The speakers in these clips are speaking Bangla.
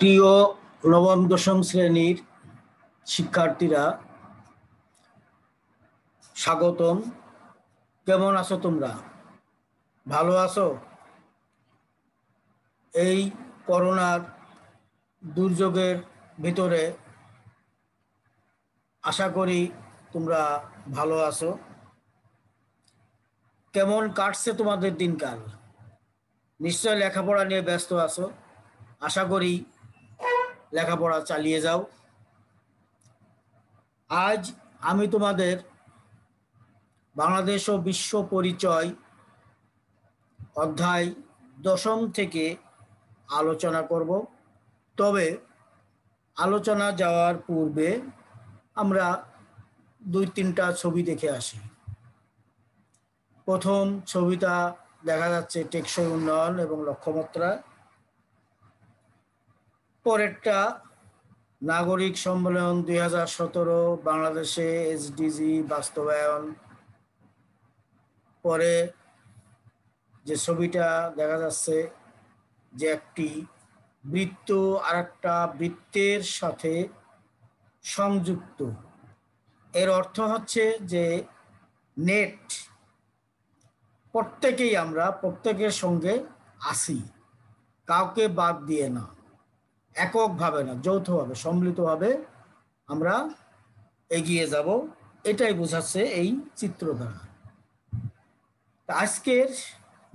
প্রিয় নবম দশম শ্রেণীর শিক্ষার্থীরা, স্বাগতম। কেমন আছো তোমরা? ভালো আছো? এই করোনার দুর্যোগের ভিতরে আশা করি তোমরা ভালো আছো। কেমন কাটছে তোমাদের দিনকাল? নিশ্চয় লেখাপড়া নিয়ে ব্যস্ত আছো। আশা করি লেখাপড়া চালিয়ে যাও। আজ আমি তোমাদের বাংলাদেশ ও বিশ্ব পরিচয় অধ্যায় দশম থেকে আলোচনা করব। তবে আলোচনা যাওয়ার পূর্বে আমরা 2-3টা ছবি দেখে আসি। প্রথম ছবিটা দেখা যাচ্ছে টেকসই উন্নয়ন এবং লক্ষ্যমাত্রা। পরেরটা নাগরিক সম্মেলন 2017 বাংলাদেশে এসডিজি বাস্তবায়ন। পরে যে ছবিটা দেখা যাচ্ছে যে একটি বৃত্ত আরেকটা বৃত্তের সাথে সংযুক্ত। এর অর্থ হচ্ছে যে নেট, আমরা প্রত্যেকের সঙ্গে আসি, কাউকে বাদ দিয়ে না, এককভাবে না, যৌথভাবে সম্মিলিতভাবে আমরা এগিয়ে যাব, এটাই বোঝাচ্ছে এই চিত্র দ্বারা। আজকের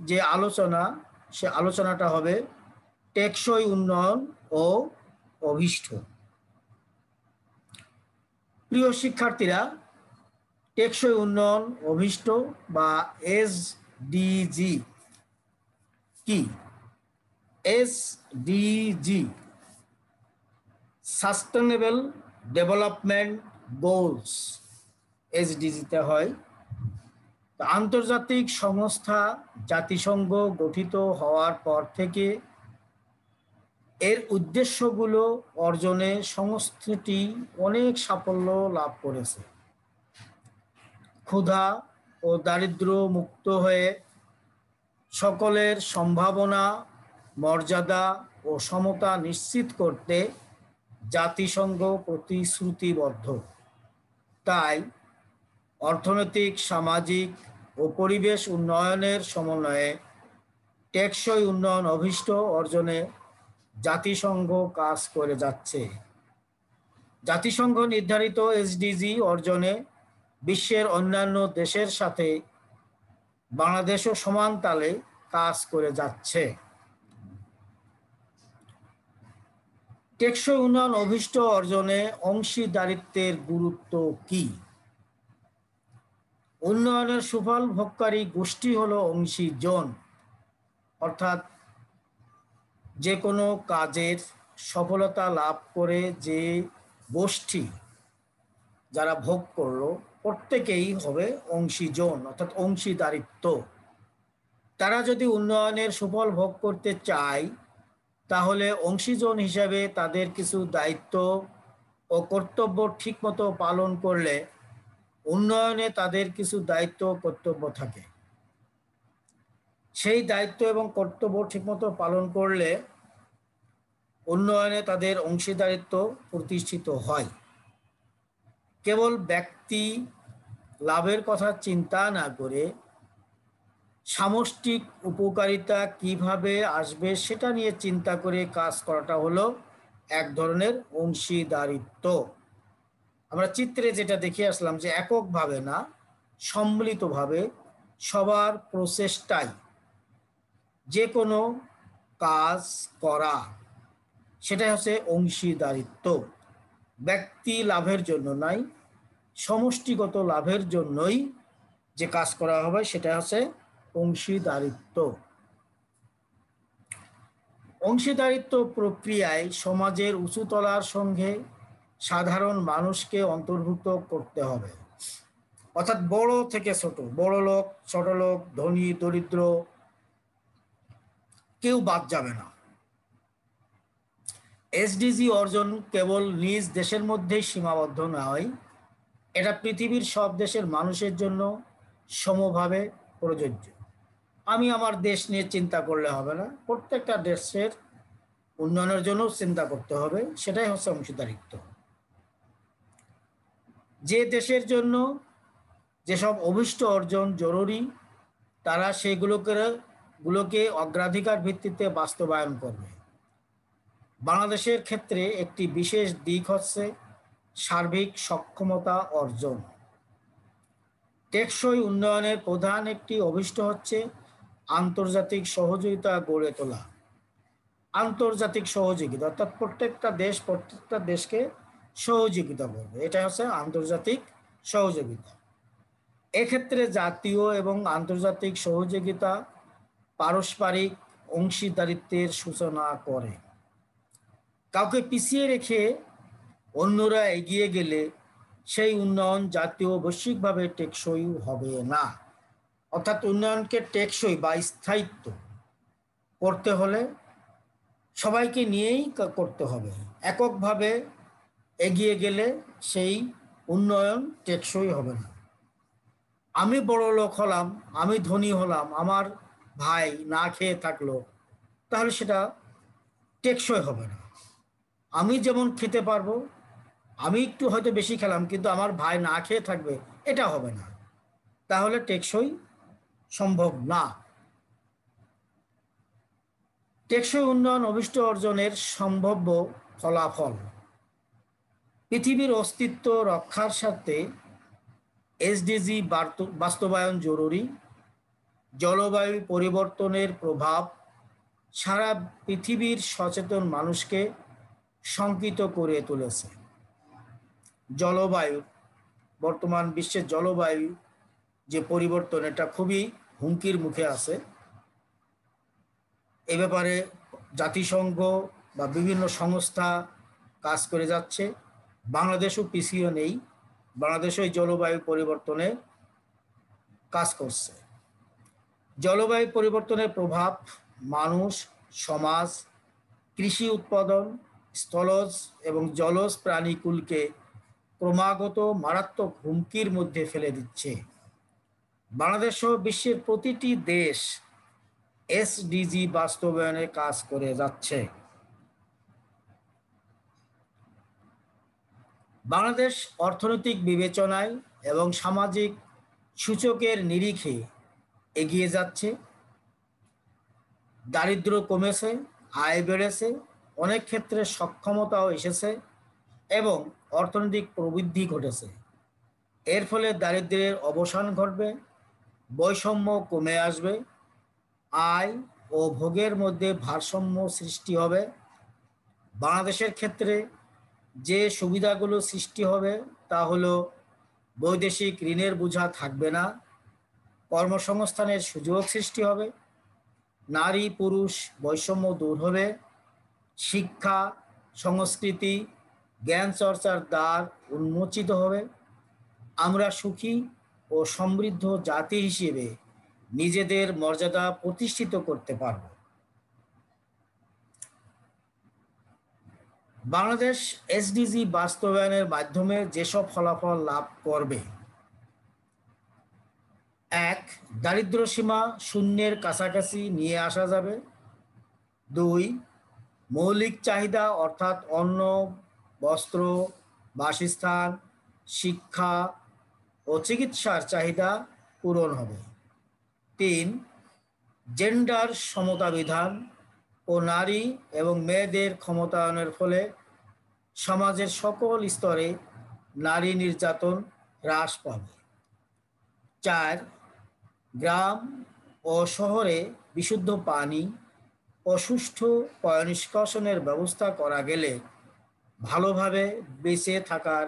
যে আলোচনা, সে আলোচনাটা হবে টেকসই উন্নয়ন ও অভীষ্ট। প্রিয় শিক্ষার্থীরা, টেকসই উন্নয়ন অভীষ্ট বা এসডিজি কি? এসডিজি সাস্টেনেবল ডেভেলপমেন্ট গোলস, এসডিজিতে হয়। আন্তর্জাতিক সংস্থা জাতিসংঘ গঠিত হওয়ার পর থেকে এর উদ্দেশ্যগুলো অর্জনে সংস্থাটি অনেক সাফল্য লাভ করেছে। ক্ষুধা ও দারিদ্র্য মুক্ত হয়ে সকলের সম্ভাবনা, মর্যাদা ও সমতা নিশ্চিত করতে জাতিসংঘ প্রতিশ্রুতিবদ্ধ। তাই অর্থনৈতিক, সামাজিক ও পরিবেশ উন্নয়নের সমন্বয়ে টেকসই উন্নয়ন অভীষ্ট অর্জনে জাতিসংঘ কাজ করে যাচ্ছে। জাতিসংঘ নির্ধারিত এসডিজি অর্জনে বিশ্বের অন্যান্য দেশের সাথে বাংলাদেশও সমান তালে কাজ করে যাচ্ছে। টেকসই উন্নয়ন অভীষ্ট অর্জনে অংশীদারিত্বের গুরুত্ব কি? উন্নয়নের সুফল ভোগকারী গোষ্ঠী হলো অংশীজন, অর্থাৎ যে কোনো কাজের সফলতা লাভ করে যে গোষ্ঠী যারা ভোগ করলো প্রত্যেকেই হবে অংশীজন, অর্থাৎ অংশীদারিত্ব। তারা যদি উন্নয়নের সুফল ভোগ করতে চায় তাহলে অংশীজন হিসাবে তাদের কিছু দায়িত্ব ও কর্তব্য ঠিকমতো পালন করলে উন্নয়নে তাদের কিছু দায়িত্ব কর্তব্য থাকে। সেই দায়িত্ব এবং কর্তব্য ঠিকমতো পালন করলে উন্নয়নে তাদের অংশীদারিত্ব প্রতিষ্ঠিত হয়। কেবল ব্যক্তি লাভের কথা চিন্তা না করে সামষ্টিক উপকারিতা কিভাবে আসবে সেটা নিয়ে চিন্তা করে কাজ করাটা হলো এক ধরনের অংশীদারিত্ব। আমরা চিত্রে যেটা দেখে আসলাম যে এককভাবে না, সম্মিলিতভাবে সবার প্রচেষ্টায় যে কোনো কাজ করা, সেটাই হচ্ছে অংশীদারিত্ব। ব্যক্তি লাভের জন্য নয়, সমষ্টিগত লাভের জন্যই যে কাজ করা হবে সেটা হচ্ছে অংশীদারিত্ব। অংশীদারিত্ব প্রক্রিয়ায় সমাজের উঁচুতলার সঙ্গে সাধারণ মানুষকে অন্তর্ভুক্ত করতে হবে, অর্থাৎ বড় থেকে ছোট, বড় লোক, ছোট লোক, ধনী, দরিদ্র, কেউ বাদ যাবে না। এসডিজি অর্জন কেবল নিজ দেশের মধ্যেই সীমাবদ্ধ নয়, এটা পৃথিবীর সব দেশের মানুষের জন্য সমভাবে প্রযোজ্য। আমি আমার দেশ নিয়ে চিন্তা করলে হবে না, প্রত্যেকটা দেশের উন্নয়নের জন্য চিন্তা করতে হবে, সেটাই হচ্ছে অংশীদারিত্ব। যে দেশের জন্য যেসব অভীষ্ট অর্জন জরুরি তারা সেগুলোকে অগ্রাধিকার ভিত্তিতে বাস্তবায়ন করবে। বাংলাদেশের ক্ষেত্রে একটি বিশেষ দিক হচ্ছে সার্বিক সক্ষমতা অর্জন। টেকসই উন্নয়নের প্রধান একটি অভীষ্ট হচ্ছে আন্তর্জাতিক সহযোগিতা গড়ে তোলা। আন্তর্জাতিক সহযোগিতা অর্থাৎ প্রত্যেকটা দেশকে সহযোগিতা করবে, এটা হচ্ছে আন্তর্জাতিক সহযোগিতা। এক্ষেত্রে জাতীয় এবং আন্তর্জাতিক সহযোগিতা পারস্পরিক অংশীদারিত্বের সূচনা করে। কাউকে পিছিয়ে রেখে অন্যরা এগিয়ে গেলে সেই উন্নয়ন জাতীয় বৈশ্বিকভাবে টেকসই হবে না। অর্থাৎ উন্নয়নকে টেকসই বা স্থায়িত্ব করতে হলে সবাইকে নিয়েই করতে হবে। এককভাবে এগিয়ে গেলে সেই উন্নয়ন টেকসই হবে না। আমি বড় লোক হলাম, আমি ধনী হলাম, আমার ভাই না খেয়ে থাকলো, তাহলে সেটা টেকসই হবে না। আমি যেমন খেতে পারবো, আমি একটু হয়তো বেশি খেলাম, কিন্তু আমার ভাই না খেয়ে থাকবে, এটা হবে না। তাহলে টেকসই সম্ভব না। টেকসই উন্নয়ন অভিষ্ট অর্জনের সম্ভাব্য ফলাফল। পৃথিবীর অস্তিত্ব রক্ষার স্বার্থে এসডিজি বাস্তবায়ন জরুরি। জলবায়ু পরিবর্তনের প্রভাব সারা পৃথিবীর সচেতন মানুষকে শঙ্কিত করে তুলেছে। জলবায়ু, বর্তমান বিশ্বের জলবায়ু যে পরিবর্তন, এটা খুবই হুমকির মুখে আছে। এ ব্যাপারে জাতিসংঘ বা বিভিন্ন সংস্থা কাজ করে যাচ্ছে। বাংলাদেশও পিছিয়ে নেই, বাংলাদেশও এই জলবায়ু পরিবর্তনে কাজ করছে। জলবায়ু পরিবর্তনের প্রভাব মানুষ, সমাজ, কৃষি উৎপাদন, স্থলজ এবং জলজ প্রাণীকুলকে ক্রমাগত মারাত্মক হুমকির মধ্যে ফেলে দিচ্ছে। বাংলাদেশ সহ বিশ্বের প্রতিটি দেশ এসডিজি বাস্তবায়নে কাজ করে যাচ্ছে। বাংলাদেশ অর্থনৈতিক বিবেচনায় এবং সামাজিক সূচকের নিরিখে এগিয়ে যাচ্ছে। দারিদ্র্য কমেছে, আয় বেড়েছে, অনেক ক্ষেত্রে সক্ষমতাও এসেছে এবং অর্থনৈতিক প্রবৃদ্ধি ঘটেছে। এর ফলে দারিদ্র্যের অবসান ঘটবে, বৈষম্য কমে আসবে, আয় ও ভোগের মধ্যে ভারসাম্য সৃষ্টি হবে। বাংলাদেশের ক্ষেত্রে যে সুবিধাগুলো সৃষ্টি হবে তা হলো বৈদেশিক ঋণের বোঝা থাকবে না, কর্মসংস্থানের সুযোগ সৃষ্টি হবে, নারী পুরুষ বৈষম্য দূর হবে, শিক্ষা, সংস্কৃতি, জ্ঞান চর্চার দ্বার উন্মোচিত হবে। আমরা সুখী ও সমৃদ্ধ জাতি হিসেবে নিজেদের মর্যাদা প্রতিষ্ঠিত করতে পারব। বাংলাদেশ এসডিজি বাস্তবায়নের মাধ্যমে যেসব ফলাফল লাভ করবে: 1. দারিদ্র্য সীমা শূন্যের কাছাকাছি নিয়ে আসা যাবে। 2. মৌলিক চাহিদা অর্থাৎ অন্ন, বস্ত্র, বাসস্থান, শিক্ষা ও চিকিৎসার চাহিদা পূরণ হবে। 3. জেন্ডার সমতা বিধান ও নারী এবং মেয়েদের ক্ষমতায়নের ফলে সমাজের সকল স্তরে নারী নির্যাতন হ্রাস পাবে। 4. গ্রাম ও শহরে বিশুদ্ধ পানি ও সুষ্ঠু পয়ঃনিষ্কাশনের ব্যবস্থা করা গেলে ভালোভাবে বেঁচে থাকার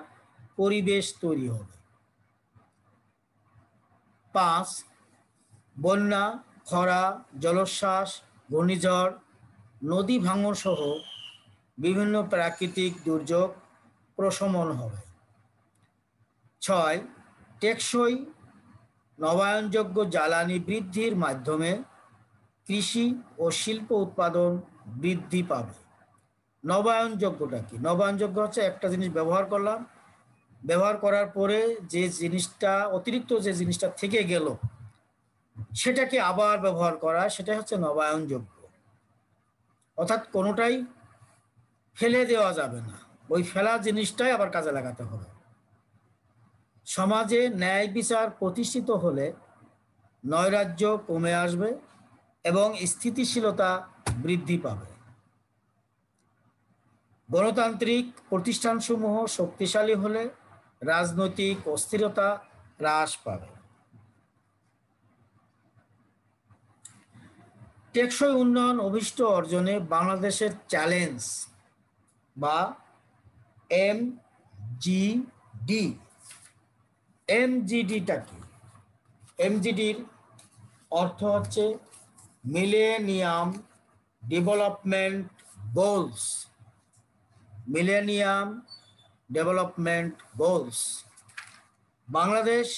পরিবেশ তৈরি হবে। 5. বন্যা, খরা, জলোচ্ছ্বাস, ঘূর্ণিঝড়, নদী ভাঙন সহ বিভিন্ন প্রাকৃতিক দুর্যোগ প্রশমন হবে। 6. টেকসই নবায়নযোগ্য জ্বালানি বৃদ্ধির মাধ্যমে কৃষি ও শিল্প উৎপাদন বৃদ্ধি পাবে। নবায়নযোগ্যটা কি? নবায়নযোগ্য হচ্ছে একটা জিনিস ব্যবহার করলাম, ব্যবহার করার পরে যে জিনিসটা অতিরিক্ত যে জিনিসটা থেকে গেল সেটাকে আবার ব্যবহার করা, সেটা হচ্ছে নবায়নযোগ্য। অর্থাৎ কোনোটাই ফেলে দেওয়া যাবে না, ওই ফেলা জিনিসটাই আবার কাজে লাগাতে হবে। সমাজে ন্যায় বিচার প্রতিষ্ঠিত হলে নৈরাজ্য কমে আসবে এবং স্থিতিশীলতা বৃদ্ধি পাবে। গণতান্ত্রিক প্রতিষ্ঠানসমূহ শক্তিশালী হলে রাজনৈতিক অস্থিরতা হ্রাস পাবে। টেকসই উন্নয়ন অভিষ্ট অর্জনে বাংলাদেশের চ্যালেঞ্জ বা MGD। MGDটা কি? MGDর অর্থ হচ্ছে millennium development goals. Millennium development goals Bangladesh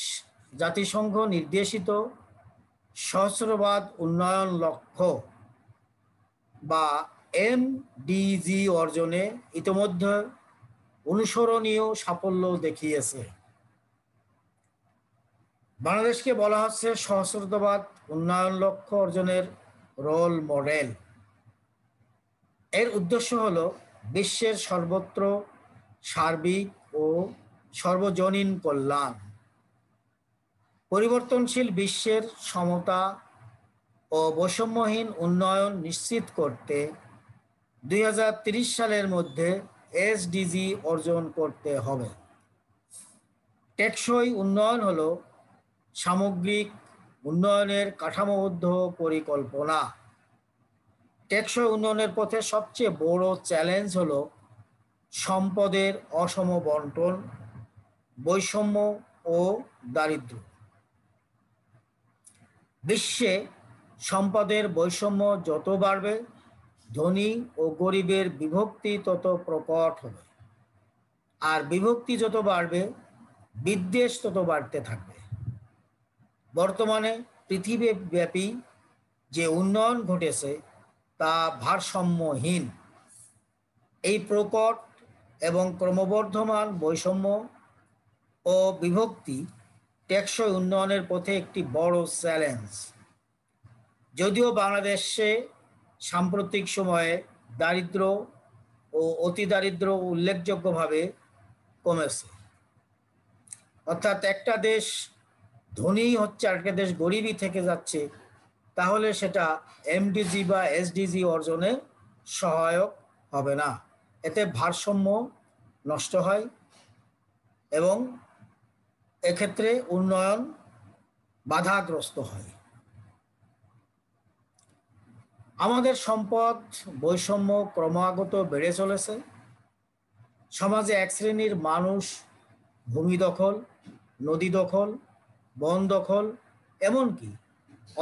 জাতিসংঘ নির্দেশিত সহস্রবাদ উন্নয়ন লক্ষ্য বা MDG অর্জনে ইতিমধ্যে অনুসরণীয় সাফল্য দেখিয়েছে। বাংলাদেশকে বলা হচ্ছে সহস্রবাদ উন্নয়ন লক্ষ্য অর্জনের রোল মডেল। এর উদ্দেশ্য হলো বিশ্বের সর্বত্র সার্বিক ও সর্বজনীন কল্যাণ, পরিবর্তনশীল বিশ্বের সমতা ও বৈষম্যহীন উন্নয়ন নিশ্চিত করতে 2030 সালের মধ্যে SDG অর্জন করতে হবে। টেকসই উন্নয়ন হলো সামগ্রিক উন্নয়নের কাঠামোবদ্ধ পরিকল্পনা। টেকসই উন্নয়নের পথে সবচেয়ে বড় চ্যালেঞ্জ হলো সম্পদের অসম বন্টন, বৈষম্য ও দারিদ্র্য। বিশ্বে সম্পদের বৈষম্য যত বাড়বে, ধনী ও গরিবের বিভক্তি তত প্রকট হবে, আর বিভক্তি যত বাড়বে, বিদ্বেষ তত বাড়তে থাকবে। বর্তমানে পৃথিবীব্যাপী যে উন্নয়ন ঘটেছে তা ভারসাম্যহীন। এই প্রকট এবং ক্রমবর্ধমান বৈষম্য ও বিভক্তি টেকসই উন্নয়নের পথে একটি বড় চ্যালেঞ্জ। যদিও বাংলাদেশে সাম্প্রতিক সময়ে দারিদ্র্য ও অতিদারিদ্র্য উল্লেখযোগ্যভাবে কমেছে, অর্থাৎ একটা দেশ ধনী হচ্ছে আরেকটা দেশ গরিবই থেকে যাচ্ছে, তাহলে সেটা MDG বা SDG অর্জনে সহায়ক হবে না। এতে ভারসাম্য নষ্ট হয় এবং এক্ষেত্রে উন্নয়ন বাধাগ্রস্ত হয়। আমাদের সম্পদ বৈষম্য ক্রমাগত বেড়ে চলেছে। সমাজে এক শ্রেণীর মানুষ ভূমি দখল, নদী দখল, বন দখল, এমনকি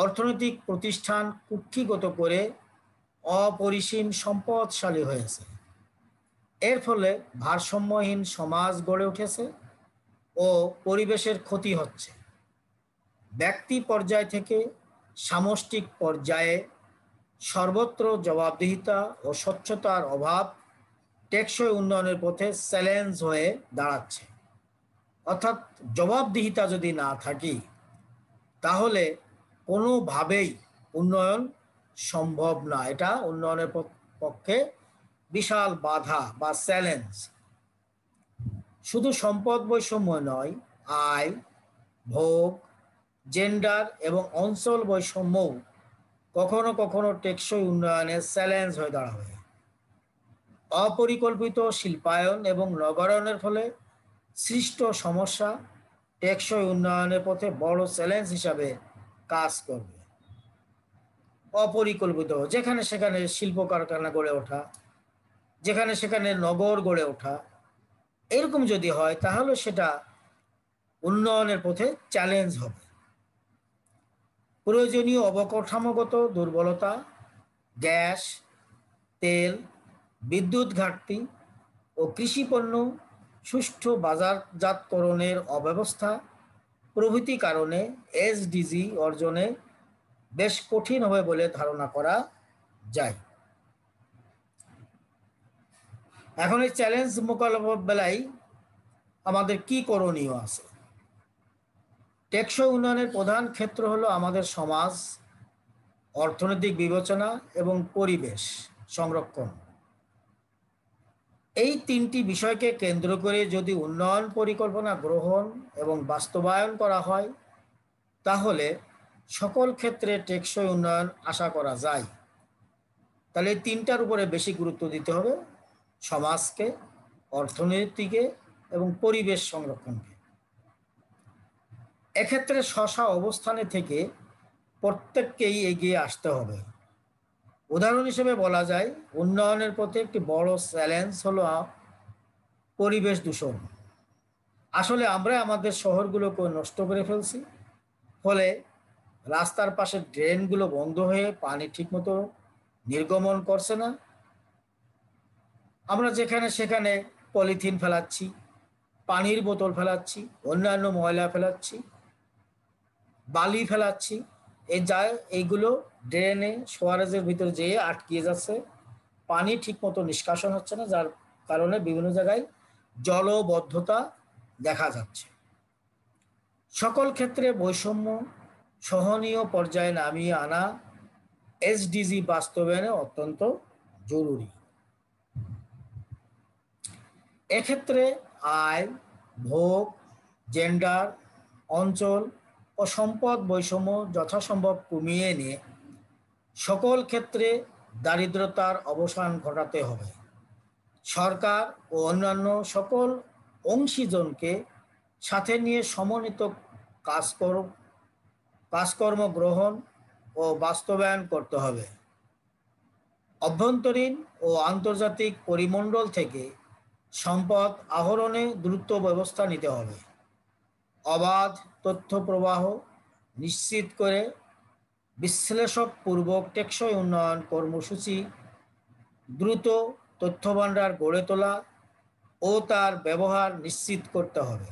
অর্থনৈতিক প্রতিষ্ঠান কুক্ষিগত করে অপরিসীম সম্পদশালী হয়েছে। এর ফলে ভারসাম্যহীন সমাজ গড়ে উঠেছে ও পরিবেশের ক্ষতি হচ্ছে। ব্যক্তি পর্যায় থেকে সামষ্টিক পর্যায়ে সর্বত্র জবাবদিহিতা ও স্বচ্ছতার অভাব টেকসই উন্নয়নের পথে চ্যালেঞ্জ হয়ে দাঁড়াচ্ছে। অর্থাৎ জবাবদিহিতা যদি না থাকি, তাহলে কোনোভাবেই উন্নয়ন সম্ভব না। এটা উন্নয়নের পক্ষে বিশাল বাধা বা চ্যালেঞ্জ। শুধু সম্পদ বৈষম্য নয়, আয়, ভোগ, জেন্ডার এবং অঞ্চল বৈষম্যও কখনো কখনো টেকসই উন্নয়নের চ্যালেঞ্জ হয়ে দাঁড়াবে। অপরিকল্পিত শিল্পায়ন এবং নগরায়নের ফলে সৃষ্ট সমস্যা টেকসই উন্নয়নের পথে বড় চ্যালেঞ্জ হিসাবে কাজ করবে। অপরিকল্পিত, যেখানে সেখানে শিল্প কারখানা গড়ে ওঠা, যেখানে সেখানে নগর গড়ে ওঠা, এরকম যদি হয় তাহলে সেটা উন্নয়নের পথে চ্যালেঞ্জ হবে। প্রয়োজনীয় অবকাঠামোগত দুর্বলতা, গ্যাস, তেল, বিদ্যুৎ ঘাটতি ও কৃষিপণ্য সুষ্ঠু বাজারজাতকরণের অব্যবস্থা প্রভৃতি কারণে SDG অর্জনে বেশ কঠিন হবে বলে ধারণা করা যায়। এখন এই চ্যালেঞ্জ মোকাবেলায় আমাদের কি করণীয় আছে? টেকসই উন্নয়নের প্রধান ক্ষেত্র হলো আমাদের সমাজ, অর্থনৈতিক বিবেচনা এবং পরিবেশ সংরক্ষণ। এই তিনটি বিষয়কে কেন্দ্র করে যদি উন্নয়ন পরিকল্পনা গ্রহণ এবং বাস্তবায়ন করা হয়, তাহলে সকল ক্ষেত্রে টেকসই উন্নয়ন আশা করা যায়। তাহলে এই তিনটার উপরে বেশি গুরুত্ব দিতে হবে: সমাজকে, অর্থনীতিকে এবং পরিবেশ সংরক্ষণকে। এক্ষেত্রে স্ব অবস্থানে থেকে প্রত্যেককেই এগিয়ে আসতে হবে। উদাহরণ হিসেবে বলা যায়, উন্নয়নের পথে একটি বড় চ্যালেঞ্জ হলো পরিবেশ দূষণ। আসলে আমরা আমাদের শহরগুলোকে নষ্ট করে ফেলছি, ফলে রাস্তার পাশে ড্রেনগুলো বন্ধ হয়ে পানি ঠিকমতো নির্গমন করছে না। আমরা যেখানে সেখানে পলিথিন ফেলাচ্ছি, পানির বোতল ফেলাচ্ছি, অন্যান্য ময়লা ফেলাচ্ছি, বালি ফেলাচ্ছি। এইগুলো ড্রেনে, সোয়ারেজের ভিতরে যেয়ে আটকিয়ে যাচ্ছে, পানি ঠিকমতো নিষ্কাশন হচ্ছে না, যার কারণে বিভিন্ন জায়গায় জলবদ্ধতা দেখা যাচ্ছে। সকল ক্ষেত্রে বৈষম্য সহনীয় পর্যায়ে নামিয়ে আনা এসডিজি বাস্তবায়নে অত্যন্ত জরুরি। এক্ষেত্রে আয়, ভোগ, জেন্ডার, অঞ্চল ও সম্পদ বৈষম্য যথাসম্ভব কমিয়ে এনে সকল ক্ষেত্রে দারিদ্রতার অবসান ঘটাতে হবে। সরকার ও অন্যান্য সকল অংশীজনকে সাথে নিয়ে সমন্বিত কাজকর্ম গ্রহণ ও বাস্তবায়ন করতে হবে। অভ্যন্তরীণ ও আন্তর্জাতিক পরিমণ্ডল থেকে সম্পদ আহরণে দ্রুত ব্যবস্থা নিতে হবে। অবাধ তথ্য প্রবাহ নিশ্চিত করে বিশ্লেষকপূর্বক টেকসই উন্নয়ন কর্মসূচি, দ্রুত তথ্য ভাণ্ডার গড়ে তোলা ও তার ব্যবহার নিশ্চিত করতে হবে।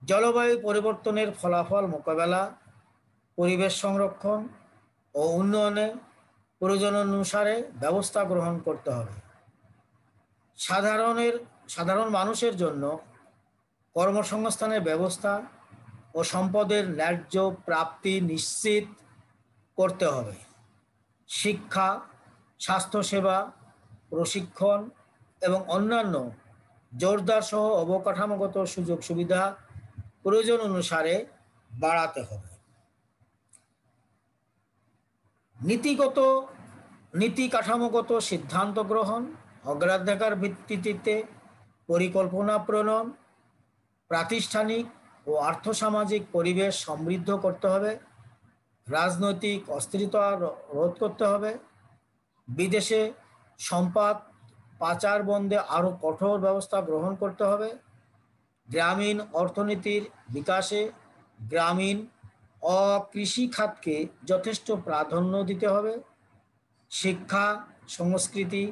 জলবায়ু পরিবর্তনের ফলাফল মোকাবেলা, পরিবেশ সংরক্ষণ ও উন্নয়নে প্রয়োজন অনুসারে ব্যবস্থা গ্রহণ করতে হবে। সাধারণ মানুষের জন্য কর্মসংস্থানের ব্যবস্থা ও সম্পদের ন্যায্য প্রাপ্তি নিশ্চিত করতে হবে। শিক্ষা, স্বাস্থ্যসেবা, প্রশিক্ষণ এবং অন্যান্য জোরদার সহ অবকাঠামোগত সুযোগ সুবিধা প্রয়োজন অনুসারে বাড়াতে হবে। নীতি কাঠামোগত সিদ্ধান্ত গ্রহণ, অগ্রাধিকার ভিত্তিতে পরিকল্পনা প্রণয়ন, প্রাতিষ্ঠানিক ও আর্থসামাজিক পরিবেশ সমৃদ্ধ করতে হবে। রাজনৈতিক অস্থিরতা রোধ করতে হবে। বিদেশে সম্পদ পাচার বন্ধে আরও কঠোর ব্যবস্থা গ্রহণ করতে হবে। গ্রামীণ অর্থনীতির বিকাশে গ্রামীণ কৃষি খাতকে যথেষ্ট প্রাধান্য দিতে হবে। শিক্ষা, সংস্কৃতি,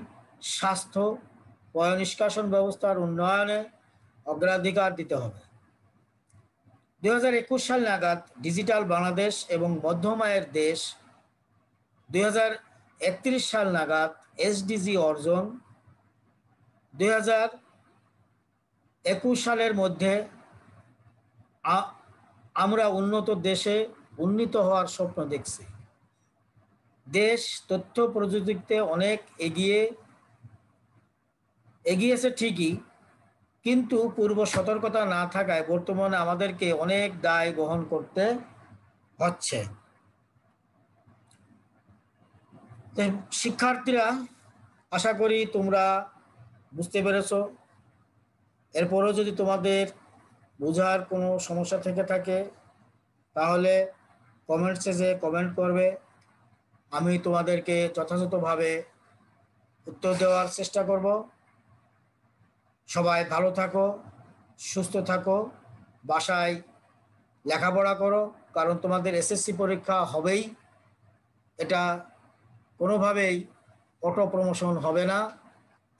স্বাস্থ্য, পয়ঃনিষ্কাশন ব্যবস্থার উন্নয়নে অগ্রাধিকার দিতে হবে। 2021 সাল নাগাদ ডিজিটাল বাংলাদেশ এবং মধ্যম আয়ের দেশ, 2031 সাল নাগাদ এসডিজি অর্জন, 2021 সালের মধ্যে আমরা উন্নত দেশে উন্নীত হওয়ার স্বপ্ন দেখছি। দেশ তথ্য প্রযুক্তিতে অনেক এগিয়েছে ঠিকই, কিন্তু পূর্ব সতর্কতা না থাকায় বর্তমানে আমাদেরকে অনেক দায় বহন করতে হচ্ছে। শিক্ষার্থীরা, আশা করি তোমরা বুঝতে পেরেছ। এরপরও যদি তোমাদের বোঝার কোনো সমস্যা থেকে থাকে, তাহলে কমেন্টসে যে কমেন্ট করবে, আমি তোমাদেরকে যথাযথভাবে উত্তর দেওয়ার চেষ্টা করব। সবাই ভালো থাকো, সুস্থ থাকো, বাসায় লেখাপড়া করো, কারণ তোমাদের এসএসসি পরীক্ষা হবেই। এটা কোনোভাবেই অটো প্রমোশন হবে না।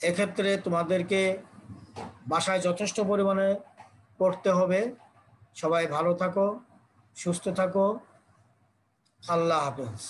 এক্ষেত্রে তোমাদেরকে বাসায় যথেষ্ট পরিমাণে পড়তে হবে। সবাই ভালো থাকো, সুস্থ থাকো। আল্লাহ হাফেজ।